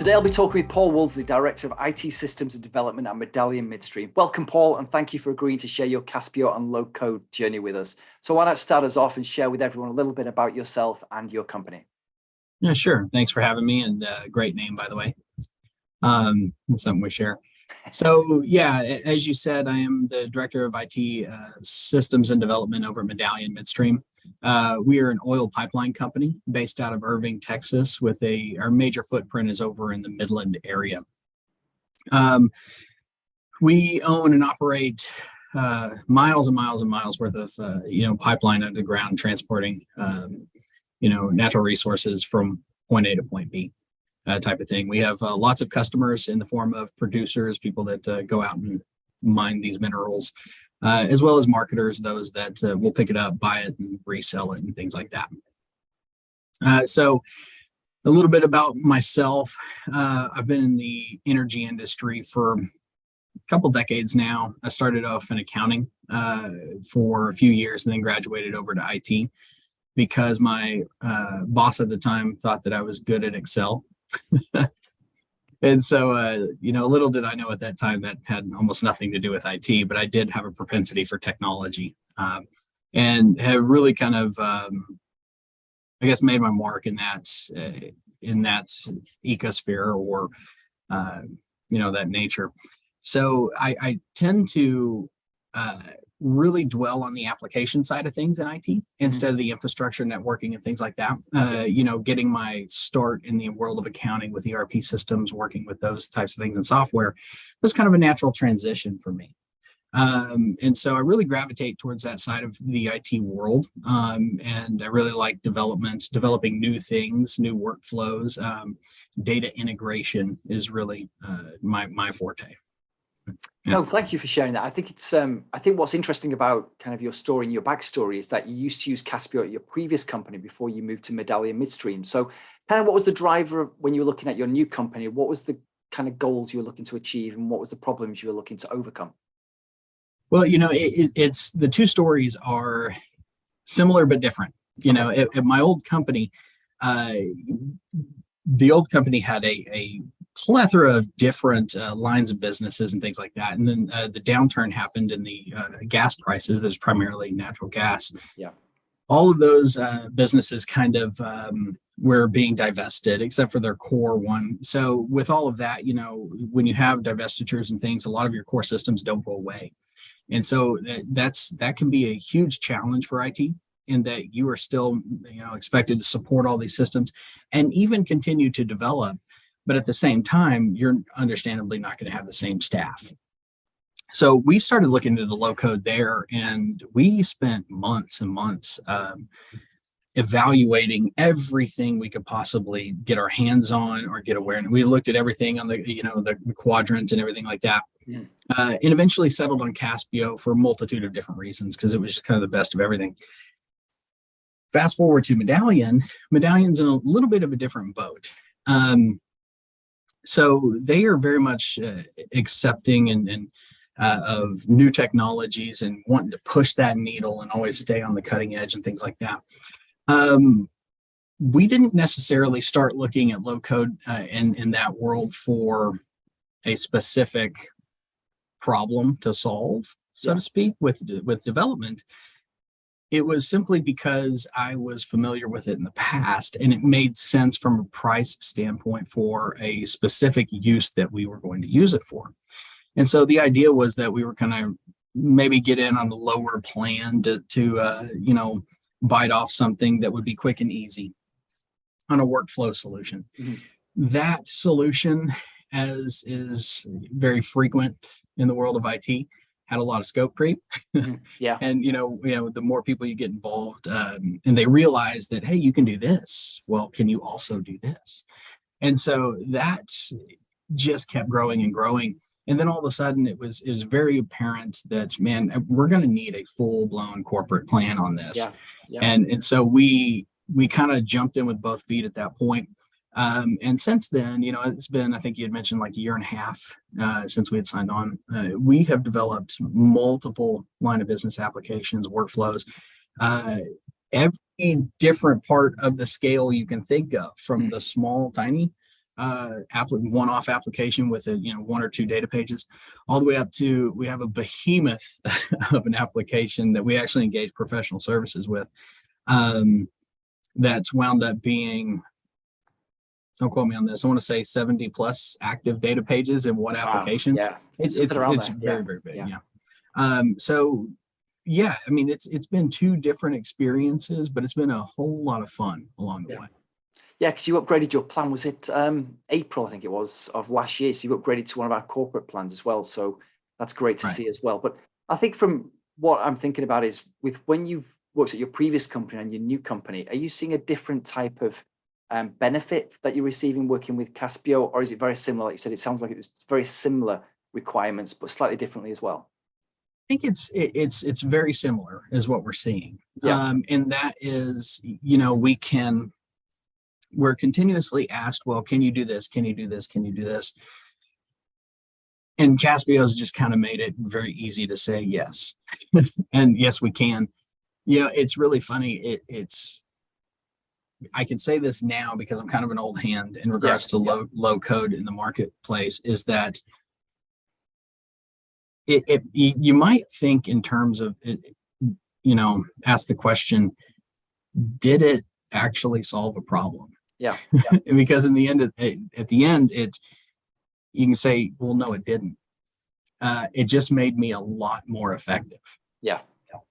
Today I'll be talking with Paul Woolsey, Director of IT Systems and Development at Medallion Midstream. Welcome, Paul, and thank you for agreeing to share your Caspio and low-code journey with us. So why not start us off and share with everyone a little bit about yourself and your company? Yeah, sure. Thanks for having me, and great name, by the way. It's something we share. So yeah, as you said, I am the Director of IT Systems and Development over at Medallion Midstream. We are an oil pipeline company based out of Irving, Texas, with our major footprint is over in the Midland area. We own and operate miles and miles and miles worth of pipeline underground transporting natural resources from point A to point B. Type of thing. We have lots of customers in the form of producers, people that go out and mine these minerals, as well as marketers, those that will pick it up, buy it, and resell it, and things like that. So a little bit about myself. I've been in the energy industry for a couple decades now. I started off in accounting for a few years and then graduated over to IT because my boss at the time thought that I was good at Excel. And so, little did I know at that time that had almost nothing to do with IT, but I did have a propensity for technology and have really kind of, made my mark in that ecosphere or, that nature. So I tend to really dwell on the application side of things in IT instead of the infrastructure, networking, and things like that. Getting my start in the world of accounting with ERP systems, working with those types of things in software was kind of a natural transition for me. And so I really gravitate towards that side of the IT world. And I really like developing new things, new workflows. Data integration is really my forte. Yeah. No, thank you for sharing that. I think I think what's interesting about kind of your story and your backstory is that you used to use Caspio at your previous company before you moved to Medallion Midstream. So kind of what was the driver when you were looking at your new company? What was the kind of goals you were looking to achieve and what was the problems you were looking to overcome? Well, it's the two stories are similar but different. At my old company, the old company had a plethora of different lines of businesses and things like that. And then the downturn happened in the gas prices. There's primarily natural gas. Yeah. All of those businesses kind of were being divested, except for their core one. So with all of that, when you have divestitures and things, a lot of your core systems don't go away. And so that can be a huge challenge for IT in that you are still, expected to support all these systems and even continue to develop. But at the same time, you're understandably not going to have the same staff. So we started looking into the low code there, and we spent months and months evaluating everything we could possibly get our hands on or get aware. And we looked at everything on the quadrant and everything like that. Mm. And eventually settled on Caspio for a multitude of different reasons because it was just kind of the best of everything. Fast forward to Medallion's in a little bit of a different boat. So they are very much accepting and of new technologies and wanting to push that needle and always stay on the cutting edge and things like that. We didn't necessarily start looking at low code in that world for a specific problem to solve, so to speak, with development. It was simply because I was familiar with it in the past and it made sense from a price standpoint for a specific use that we were going to use it for. And so the idea was that we were going to maybe get in on the lower plan to bite off something that would be quick and easy on a workflow solution. Mm-hmm. That solution, as is very frequent in the world of IT, had a lot of scope creep. Yeah. And, the more people you get involved and they realize that, hey, you can do this. Well, can you also do this? And so that just kept growing and growing. And then all of a sudden it was very apparent that, man, we're going to need a full blown corporate plan on this. Yeah. Yeah. And so we kind of jumped in with both feet at that point. And since then, it's been, I think you had mentioned like a year and a half since we had signed on. We have developed multiple line of business applications, workflows, every different part of the scale you can think of, from the small, tiny one-off application with a, one or two data pages, all the way up to we have a behemoth of an application that we actually engage professional services with. That's wound up being, don't quote me on this, I want to say 70 plus active data pages in one application. Yeah, It's very, very big. Yeah. So yeah, I mean, it's been two different experiences, but it's been a whole lot of fun along the way. Yeah, because you upgraded your plan, was it April, I think it was, of last year. So you upgraded to one of our corporate plans as well. So that's great to see as well. But I think from what I'm thinking about is with when you've worked at your previous company and your new company, are you seeing a different type of benefit that you're receiving working with Caspio, or is it very similar? Like you said, it sounds like it was very similar requirements, but slightly differently as well. I think it's very similar is what we're seeing. And that is, we're continuously asked, well, can you do this? Can you do this? Can you do this? And Caspio's just kind of made it very easy to say yes. And yes, we can. It's really funny. I can say this now because I'm kind of an old hand in regards to low code in the marketplace, is that you might think in terms of it, ask the question, did it actually solve a problem? Yeah. Because at the end, you can say, well, no, it didn't. It just made me a lot more effective. Yeah.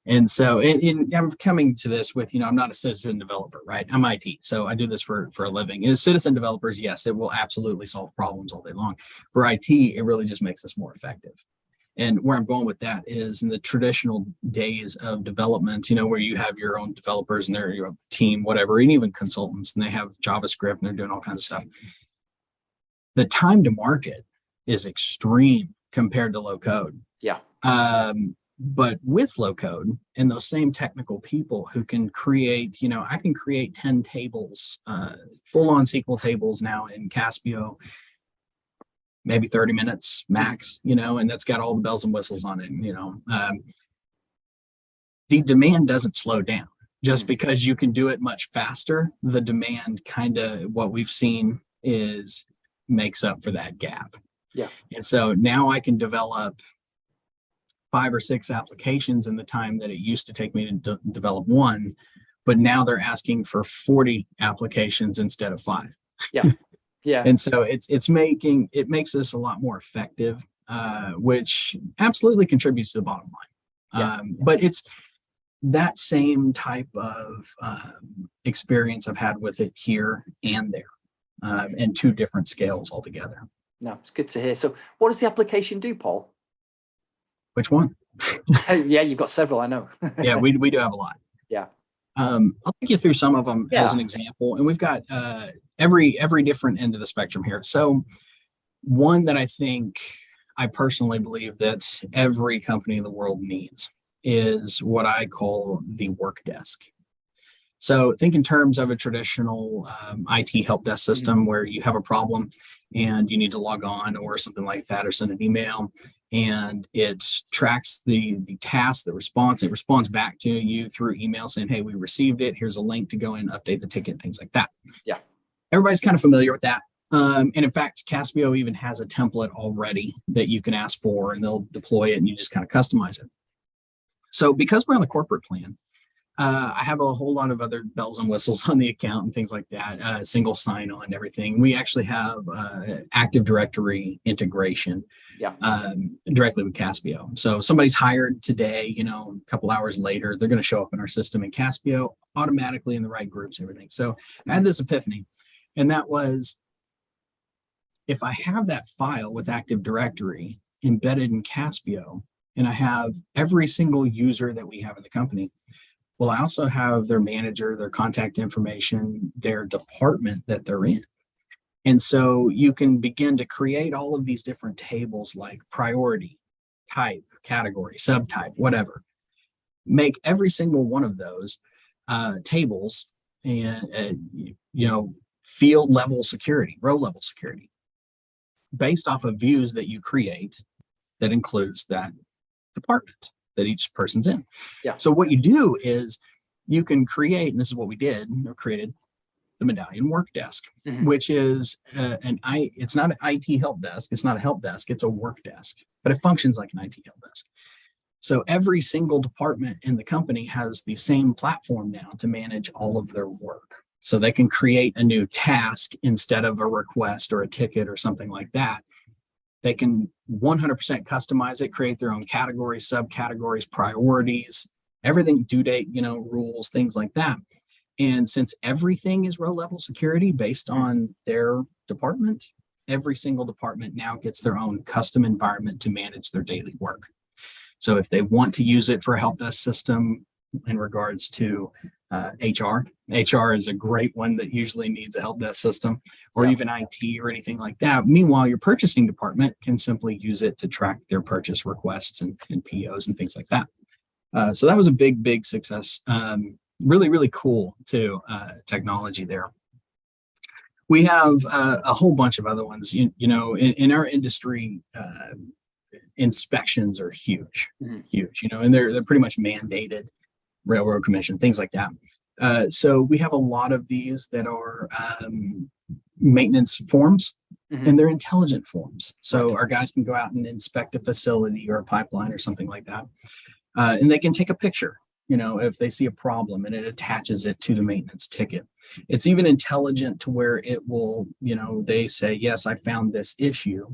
And so I'm coming to this with, I'm not a citizen developer, right? I'm IT. So I do this for a living. As citizen developers, yes, it will absolutely solve problems all day long. For IT, it really just makes us more effective. And where I'm going with that is in the traditional days of development, where you have your own developers and they're your team, whatever, and even consultants, and they have JavaScript and they're doing all kinds of stuff. The time to market is extreme compared to low code. Yeah. But with low code and those same technical people who can create, I can create 10 tables, full on SQL tables now in Caspio, maybe 30 minutes max, and that's got all the bells and whistles on it. The demand doesn't slow down just because you can do it much faster. The demand kind of, what we've seen is makes up for that gap. Yeah. And so now I can develop 5 or 6 applications in the time that it used to take me to develop one, but now they're asking for 40 applications instead of 5. Yeah. Yeah. And so it makes us a lot more effective, which absolutely contributes to the bottom line. But it's that same type of experience I've had with it here and there, and two different scales altogether. No, it's good to hear. So what does the application do, Paul? Which one? Yeah, you've got several, I know. Yeah, we do have a lot. Yeah. I'll take you through some of them as an example, and we've got every different end of the spectrum here. So one that I personally believe that every company in the world needs is what I call the work desk. So think in terms of a traditional IT help desk system where you have a problem and you need to log on or something like that, or send an email, and it tracks the task, the response. It responds back to you through email saying, hey, we received it. Here's a link to go in, update the ticket, things like that. Yeah. Everybody's kind of familiar with that. And in fact, Caspio even has a template already that you can ask for, and they'll deploy it and you just kind of customize it. So because we're on the corporate plan, I have a whole lot of other bells and whistles on the account and things like that, single sign-on and everything. We actually have Active Directory integration directly with Caspio. So somebody's hired today, a couple hours later, they're going to show up in our system in Caspio automatically in the right groups, everything. So I had this epiphany, and that was, if I have that file with Active Directory embedded in Caspio, and I have every single user that we have in the company, well, I also have their manager, their contact information, their department that they're in. And so you can begin to create all of these different tables like priority, type, category, subtype, whatever. Make every single one of those tables and, field level security, row level security, based off of views that you create that includes that department that each person's in. Yeah. So what you do is you can create, and this is what we did or created, the Medallion Work Desk, Mhm. which is it's not an IT help desk. It's not a help desk. It's a work desk, but it functions like an IT help desk. So every single department in the company has the same platform now to manage all of their work. So they can create a new task instead of a request or a ticket or something like that. They can 100% customize it, create their own categories, subcategories, priorities, everything, due date, rules, things like that. And since everything is row level security based on their department, every single department now gets their own custom environment to manage their daily work. So if they want to use it for a help desk system in regards to HR is a great one that usually needs a help desk system, or even IT or anything like that. Meanwhile, your purchasing department can simply use it to track their purchase requests and POs and things like that. So that was a big success. Really, really cool too, technology there. We have a whole bunch of other ones. In our industry, inspections are huge, and they're pretty much mandated. Railroad Commission, things like that. So we have a lot of these that are maintenance forms, and they're intelligent forms. So our guys can go out and inspect a facility or a pipeline or something like that, and they can take a picture. If they see a problem, and it attaches it to the maintenance ticket. It's even intelligent to where it will, they say, yes, I found this issue.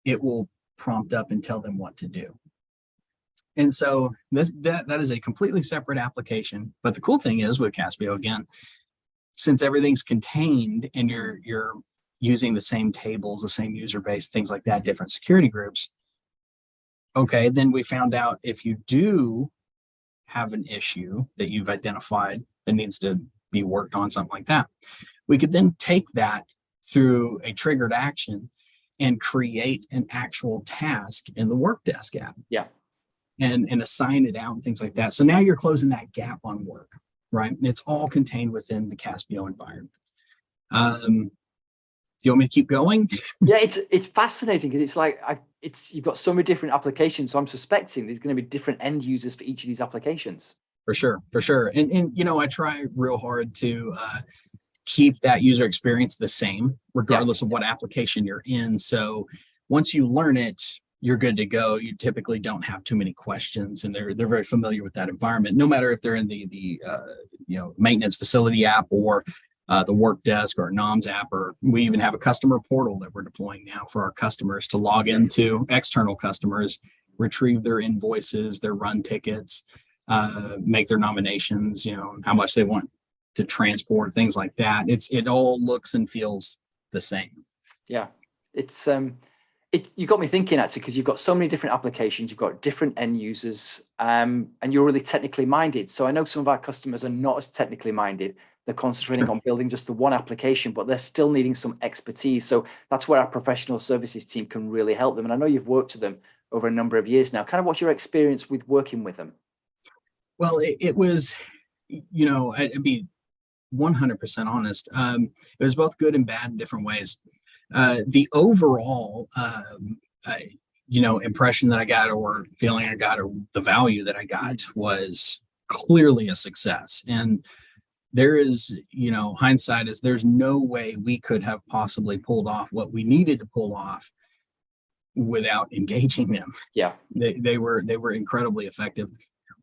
It will prompt up and tell them what to do. And so that is a completely separate application. But the cool thing is with Caspio, again, since everything's contained and you're using the same tables, the same user base, things like that, different security groups. Okay, then we found out if you do have an issue that you've identified that needs to be worked on, something like that, we could then take that through a triggered action and create an actual task in the Work Desk app. Yeah. And assign it out and things like that. So now you're closing that gap on work, right? It's all contained within the Caspio environment. Do you want me to keep going? Yeah, it's fascinating because it's like you've got so many different applications. So I'm suspecting there's going to be different end users for each of these applications. For sure. And I try real hard to keep that user experience the same, regardless of what application you're in. So once you learn it, you're good to go. You typically don't have too many questions, and they're very familiar with that environment, no matter if they're in the maintenance facility app or the Work Desk or NOMS app, or we even have a customer portal that we're deploying now for our customers to log into, external customers, retrieve their invoices, their run tickets, make their nominations, how much they want to transport, things like that. It all looks and feels the same. Yeah, it's you got me thinking actually, because you've got so many different applications, you've got different end users, and you're really technically minded. So I know some of our customers are not as technically minded. They're concentrating on building just the one application, but they're still needing some expertise. So that's where our professional services team can really help them. And I know you've worked with them over a number of years now. Kind of what's your experience with working with them? Well, it was, I'd be 100% honest. It was both good and bad in different ways. The overall, impression that I got, or feeling I got, or the value that I got, was clearly a success. And there is, hindsight is there's no way we could have possibly pulled off what we needed to pull off without engaging them. Yeah, they were incredibly effective.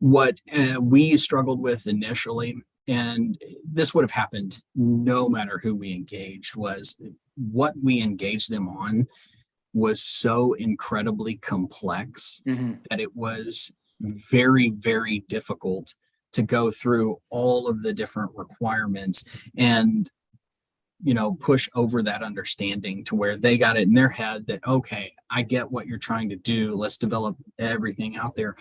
What we struggled with initially, and this would have happened no matter who we engaged, was what we engaged them on was so incredibly complex that it was very, very difficult to go through all of the different requirements and push over that understanding to where they got it in their head that, okay, I get what you're trying to do, let's develop everything out there.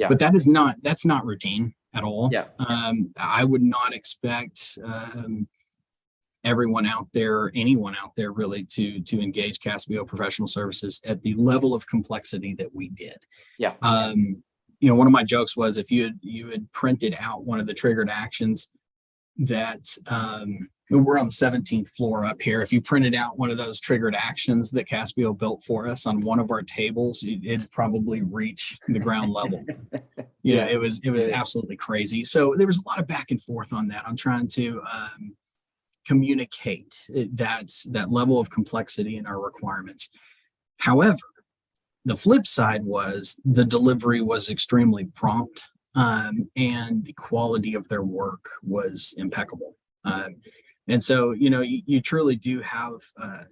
But that's not routine at all. I would not expect anyone out there really to engage Caspio Professional Services at the level of complexity that we did. One of my jokes was, if you had printed out one of the triggered actions that we're on the 17th floor up here, if you printed out one of those triggered actions that Caspio built for us on one of our tables, it'd probably reach the ground level. It was absolutely crazy. So there was a lot of back and forth on that. I'm trying to communicate that level of complexity in our requirements. However, the flip side was the delivery was extremely prompt, and the quality of their work was impeccable. And so, you truly do have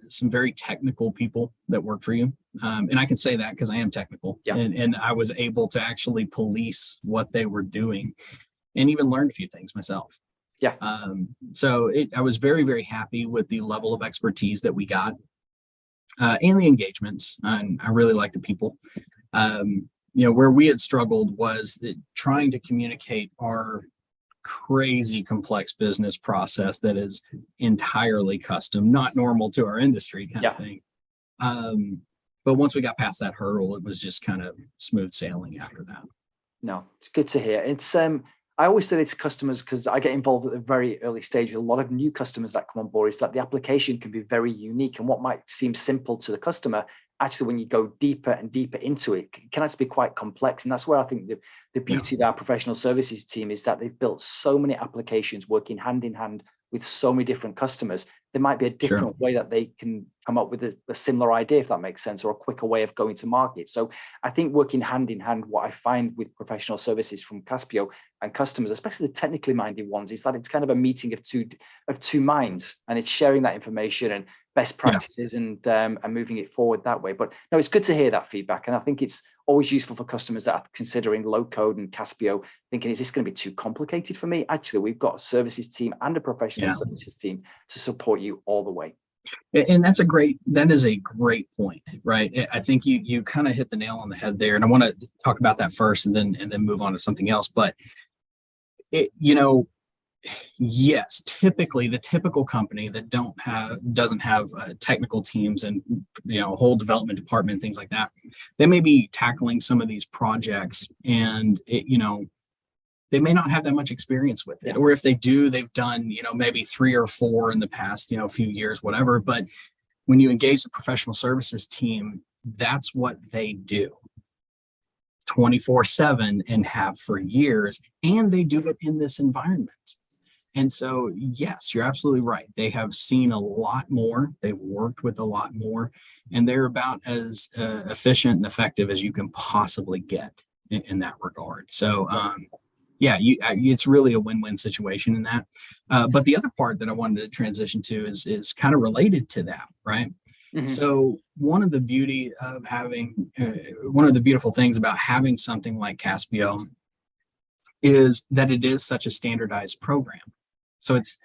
some very technical people that work for you. And I can say that because I am technical, Yeah. and I was able to actually police what they were doing and even learned a few things myself. Yeah. So I was very, very happy with the level of expertise that we got, and the engagements. And I really like the people. Where we had struggled was that trying to communicate our crazy complex business process that is entirely custom, not normal to our industry kind of thing. But once we got past that hurdle, it was just kind of smooth sailing after that. No, it's good to hear. It's I always say this to customers, because I get involved at a very early stage with a lot of new customers that come on board, is that the application can be very unique, and what might seem simple to the customer, actually, when you go deeper and deeper into it, can actually be quite complex. And that's where I think the beauty of our professional services team is that they've built so many applications working hand in hand with so many different customers. There might be a different way that they can come up with a similar idea, if that makes sense, or a quicker way of going to market. So I think working hand in hand, what I find with professional services from Caspio and customers, especially the technically minded ones, is that it's kind of a meeting of two minds, and it's sharing that information and best practices and moving it forward that way. But no, it's good to hear that feedback. And I think it's always useful for customers that are considering low code and Caspio, thinking, is this going to be too complicated for me? Actually, we've got a services team and a professional services team to support you all the way. And that is a great point, right? I think you kind of hit the nail on the head there. And I want to talk about that first and then move on to something else. But yes, typically the typical company that doesn't have technical teams and a whole development department, things like that, they may be tackling some of these projects, and they may not have that much experience with it, or if they do, they've done maybe 3 or 4 in the past few years, whatever. But when you engage the professional services team, that's what they do 24/7 and have for years, and they do it in this environment. And so, yes, you're absolutely right. They have seen a lot more. They've worked with a lot more, and they're about as efficient and effective as you can possibly get in that regard. So, it's really a win-win situation in that. But the other part that I wanted to transition to is kind of related to that, right? Mm-hmm. So one of the beautiful things about having something like Caspio is that it is such a standardized program. So it's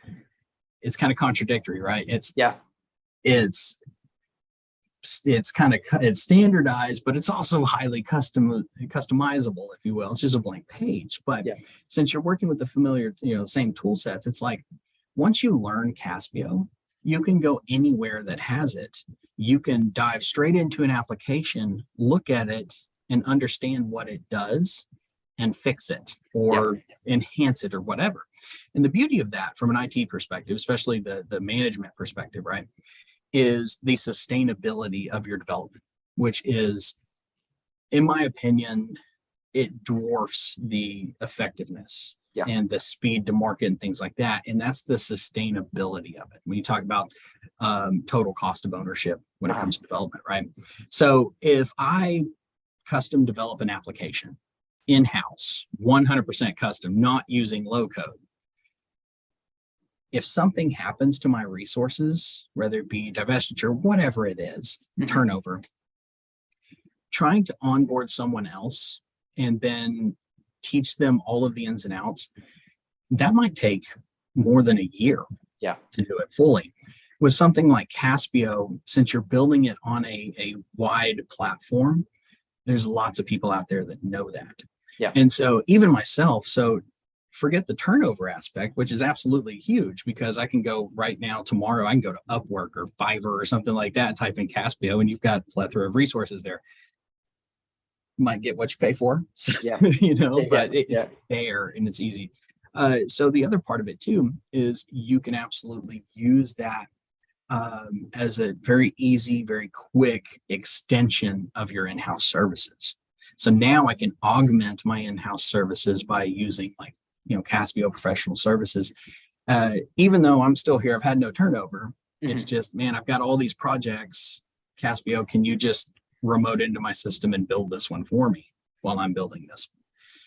kind of contradictory, right? It's standardized, but it's also highly customizable, if you will. It's just a blank page. But since you're working with the familiar, same tool sets, it's like once you learn Caspio, you can go anywhere that has it. You can dive straight into an application, look at it, and understand what it does, and fix it or enhance it or whatever. And the beauty of that from an IT perspective, especially the management perspective, right, is the sustainability of your development, which is, in my opinion, it dwarfs the effectiveness and the speed to market and things like that. And that's the sustainability of it. When you talk about total cost of ownership when it comes to development, right? So if I custom develop an application in-house, 100% custom, not using low code, if something happens to my resources, whether it be divestiture, whatever it is, turnover, trying to onboard someone else and then teach them all of the ins and outs, that might take more than a year to do it fully. With something like Caspio, since you're building it on a wide platform, there's lots of people out there that know that. And so even myself, so forget the turnover aspect, which is absolutely huge, because I can go right now, tomorrow, I can go to Upwork or Fiverr or something like that, type in Caspio, and you've got a plethora of resources there. You might get what you pay for, but it's there and it's easy. So the other part of it too is you can absolutely use that as a very easy, very quick extension of your in-house services. So now I can augment my in-house services by using Caspio professional services. Even though I'm still here, I've had no turnover. It's Mhm. just, man, I've got all these projects. Caspio, can you just remote into my system and build this one for me while I'm building this?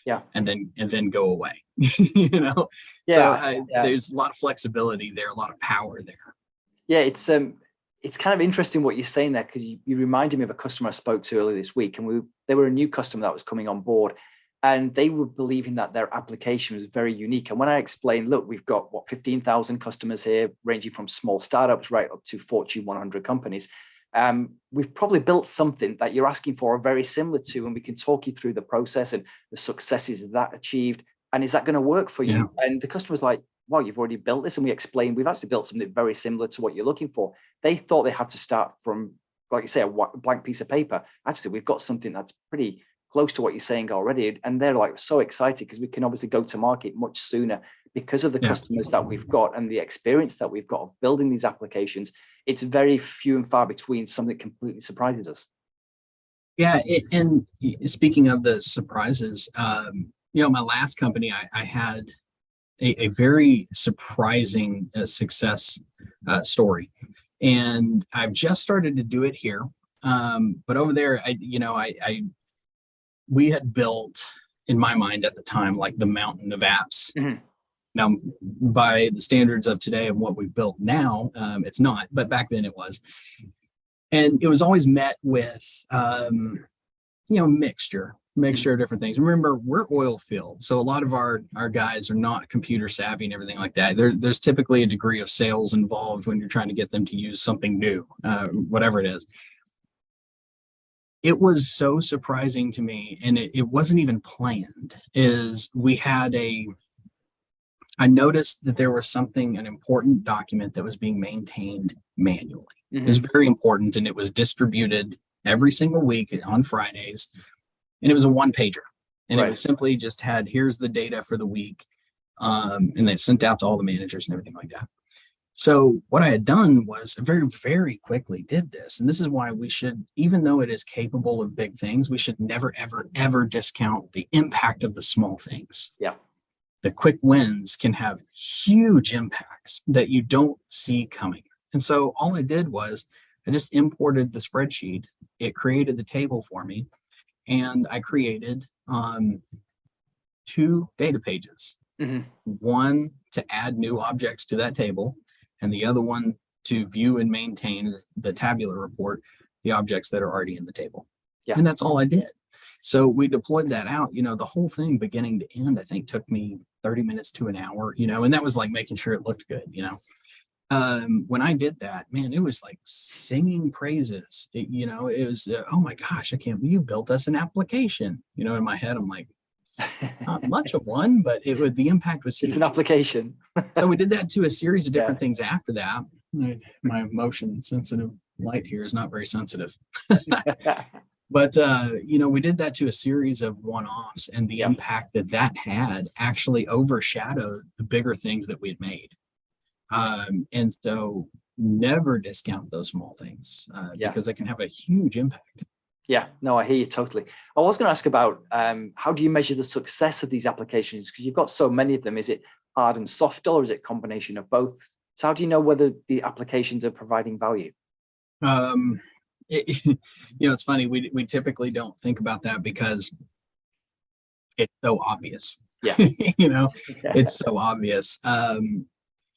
Yeah. And then go away. you know, so Yeah. Yeah. there's a lot of flexibility there, a lot of power there. Yeah, it's kind of interesting what you're saying there, because you reminded me of a customer I spoke to earlier this week, and they were a new customer that was coming on board, and they were believing that their application was very unique. And when I explained, look, we've got 15,000 customers here, ranging from small startups right up to Fortune 100 companies. We've probably built something that you're asking for, or very similar to, and we can talk you through the process and the successes that achieved. And is that going to work for you? Yeah. And the customer's like, wow, you've already built this. And we explained, we've actually built something very similar to what you're looking for. They thought they had to start from, like you say, a blank piece of paper. Actually, we've got something that's pretty close to what you're saying already. And they're like so excited, because we can obviously go to market much sooner because of the Yeah. customers that we've got and the experience that we've got of building these applications. It's very few and far between something that completely surprises us. Yeah. And speaking of the surprises, my last company, I had a very surprising success story, and I've just started to do it here. But over there, we had built, in my mind at the time, like the mountain of apps. Mhm. Now, by the standards of today and what we've built now, it's not, but back then it was. And it was always met with, mixture of different things. Remember, we're oil field, so a lot of our guys are not computer savvy and everything like that. There's typically a degree of sales involved when you're trying to get them to use something new, whatever it is. It was so surprising to me, and it wasn't even planned. I noticed that there was an important document that was being maintained manually. It was very important, and it was distributed every single week on Fridays. And it was a one pager, and it was simply just had, here's the data for the week. And they sent out to all the managers and everything like that. So what I had done was very, very quickly did this. And this is why we should, even though it is capable of big things, we should never, ever, ever discount the impact of the small things. Yeah. The quick wins can have huge impacts that you don't see coming. And so all I did was I just imported the spreadsheet. It created the table for me. And I created 2 data pages, one to add new objects to that table, and the other one to view and maintain the tabular report, the objects that are already in the table. Yeah. And that's all I did. So we deployed that out. The whole thing beginning to end, I think, took me 30 minutes to an hour, and that was like making sure it looked good. When I did that, man, it was like singing praises. It was, oh my gosh, I can't believe you built us an application. In my head, I'm like, not much of one, but the impact was huge. It's an application. So we did that to a series of different things after that. My motion sensitive light here is not very sensitive. But, we did that to a series of one-offs, and the impact that had actually overshadowed the bigger things that we had made. And so never discount those small things because they can have a huge impact. Yeah, no, I hear you totally. I was going to ask about how do you measure the success of these applications? Because you've got so many of them. Is it hard and soft, or is it a combination of both? So how do you know whether the applications are providing value? It's funny. We typically don't think about that because it's so obvious. Yeah. It's so obvious. I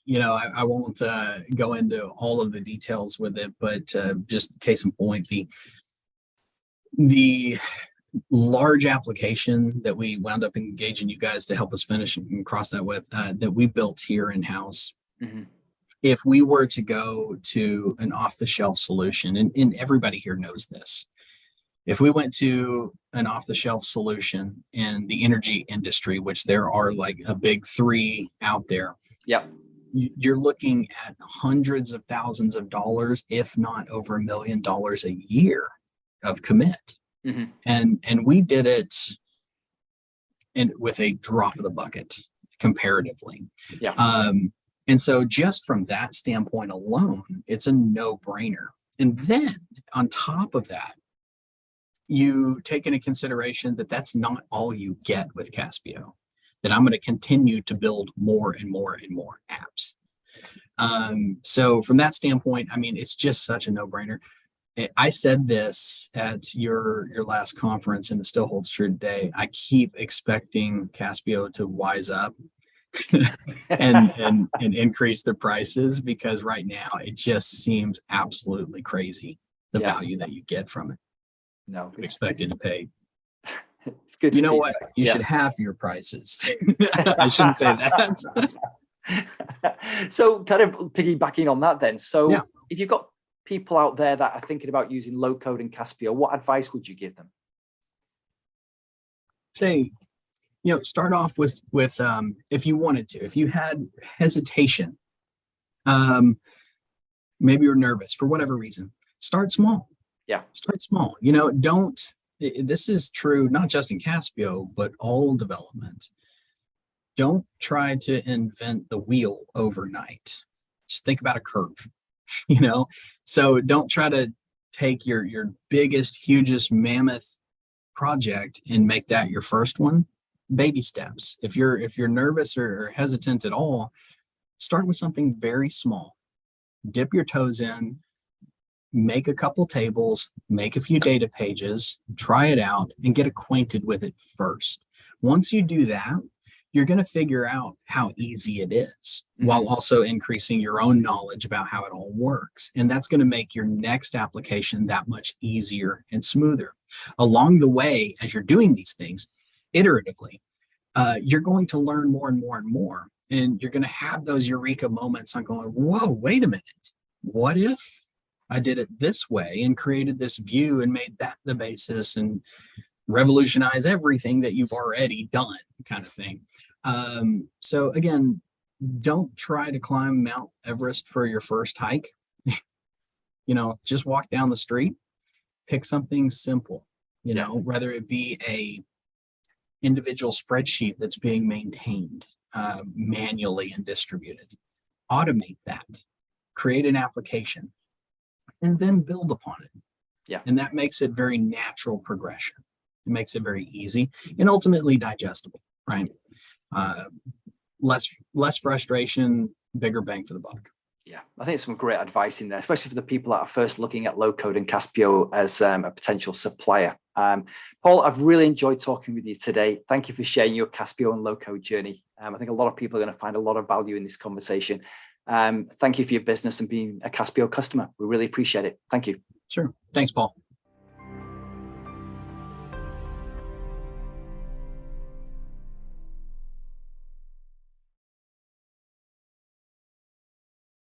won't go into all of the details with it, but just case in point, the large application that we wound up engaging you guys to help us finish and cross that with, that we built here in-house. If we were to go to an off-the-shelf solution, and everybody here knows this, if we went to an off-the-shelf solution in the energy industry, which there are like a big 3 out there, you're looking at hundreds of thousands of dollars, if not over $1 million a year of commit. And we did it with a drop of the bucket comparatively. And so just from that standpoint alone, it's a no-brainer. And then on top of that, you take into consideration that that's not all you get with Caspio. then I'm going to continue to build more and more and more apps. So from that standpoint, I mean, it's just such a no-brainer. I said this at your last conference, and it still holds true today. I keep expecting Caspio to wise up and increase the prices, because right now it just seems absolutely crazy, the value that you get from it. No, I'm expected to pay. It's good. You know what? You should halve your prices. I shouldn't say that. So kind of piggybacking on that then. So Yeah. if you've got people out there that are thinking about using low code and Caspio, what advice would you give them? Say, start off with if you wanted to, if you had hesitation, maybe you're nervous for whatever reason, start small. Yeah. Start small. This is true not just in Caspio, but all development. Don't try to invent the wheel overnight. Just think about a curve, So don't try to take your biggest, hugest mammoth project and make that your first one. Baby steps. If you're nervous or hesitant at all, start with something very small. Dip your toes in, make a couple tables, make a few data pages, try it out, and get acquainted with it first. Once you do that, you're going to figure out how easy it is, while also increasing your own knowledge about how it all works. And that's going to make your next application that much easier and smoother. Along the way, as you're doing these things iteratively, you're going to learn more and more and more. And you're going to have those eureka moments on going, whoa, wait a minute. What if I did it this way and created this view and made that the basis and revolutionize everything that you've already done, kind of thing. So again, don't try to climb Mount Everest for your first hike. Just walk down the street, pick something simple, whether it be a individual spreadsheet that's being maintained manually and distributed. Automate that, create an application, and then build upon it. Yeah. And that makes it very natural progression. It makes it very easy and ultimately digestible, right? Less frustration, bigger bang for the buck. Yeah, I think some great advice in there, especially for the people that are first looking at low code and Caspio as a potential supplier. Paul, I've really enjoyed talking with you today. Thank you for sharing your Caspio and low code journey. I think a lot of people are going to find a lot of value in this conversation. Thank you for your business and being a Caspio customer. We really appreciate it. Thank you. Sure. Thanks, Paul.